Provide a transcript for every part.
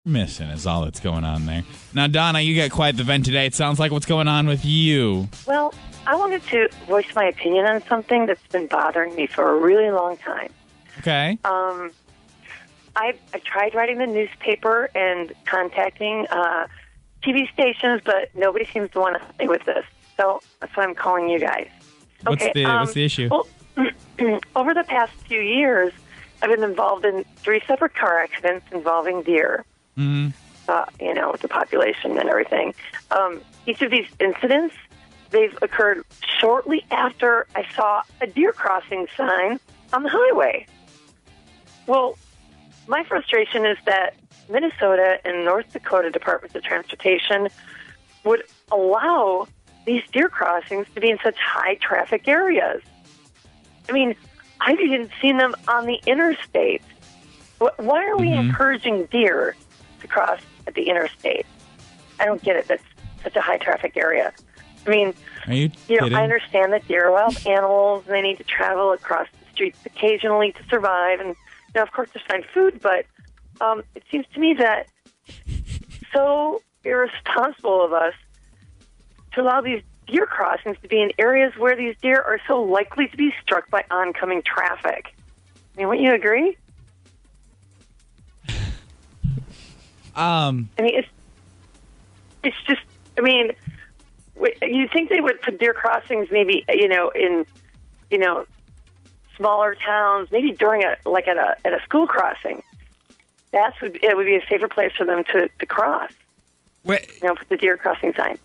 Missing is all that's going on there. Now, Donna, you got quite the vent today. It sounds like what's going on with you. Well, I wanted to voice my opinion on something that's been bothering me for a really long time. Okay. I tried writing the newspaper and contacting TV stations, but nobody seems to want to help me with this. So that's why I'm calling you guys. What's the issue? Well, over the past few years, I've been involved in 3 separate car accidents involving deer. Mm-hmm. With the population and everything. Each of these incidents, they've occurred shortly after I saw a deer crossing sign on the highway. Well, my frustration is that Minnesota and North Dakota Departments of Transportation would allow these deer crossings to be in such high traffic areas. I mean, I've even seen them on the interstate. Why are we encouraging deer to cross at the interstate? I don't get it. That's such a high traffic area. I mean, are you kidding? I understand that deer are wild animals and they need to travel across the streets occasionally to survive. And, of course, to find food. But it seems to me that so irresponsible of us to allow these deer crossings to be in areas where these deer are so likely to be struck by oncoming traffic. I mean, wouldn't you agree? I mean, it's just, I mean, you think they would put deer crossings maybe, in, smaller towns, maybe during at a school crossing. It would be a safer place for them to cross. Wait. Put the deer crossing sign.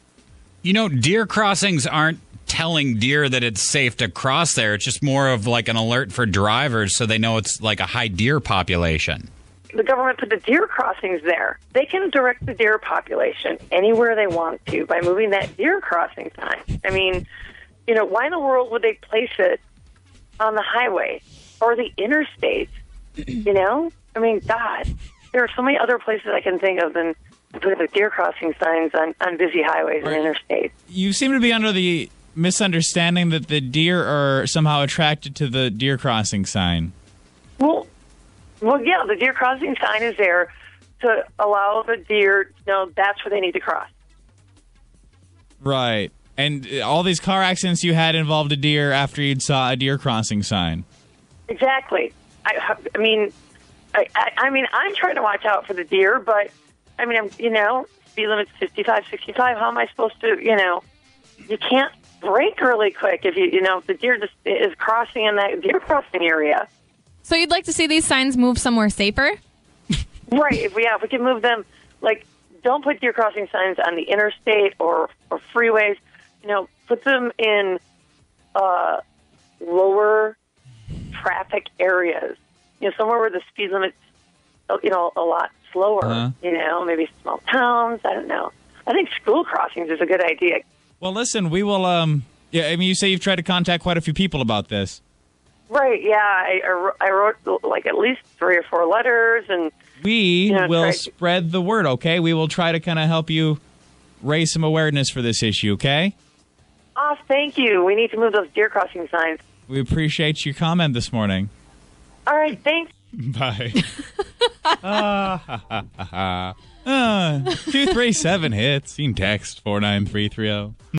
Deer crossings aren't telling deer that it's safe to cross there. It's just more of like an alert for drivers so they know it's like a high deer population. The government put the deer crossings there. They can direct the deer population anywhere they want to by moving that deer crossing sign. I mean, why in the world would they place it on the highway or the interstate? I mean, God, there are so many other places I can think of than putting the deer crossing signs on busy highways and interstates. You seem to be under the misunderstanding that the deer are somehow attracted to the deer crossing sign. Well, yeah, the deer crossing sign is there to allow the deer to know that's where they need to cross. Right. And all these car accidents you had involved a deer after you'd saw a deer crossing sign. Exactly. I mean, I'm trying to watch out for the deer, but, I mean, speed limit's 55, 65. How am I supposed to, you can't brake really quick if if the deer just is crossing in that deer crossing area. So you'd like to see these signs move somewhere safer? Right. If we can move them, don't put deer crossing signs on the interstate or freeways. Put them in lower traffic areas. Somewhere where the speed limit's, a lot slower. Uh-huh. Maybe small towns. I don't know. I think school crossings is a good idea. Well, listen, we will. You say you've tried to contact quite a few people about this. Right, yeah. I wrote at least 3 or 4 letters, and we will spread the word. Okay, we will try to kind of help you raise some awareness for this issue. Okay. Oh, thank you. We need to move those deer crossing signs. We appreciate your comment this morning. All right, thanks. Bye. 237 hits. You can text 49330.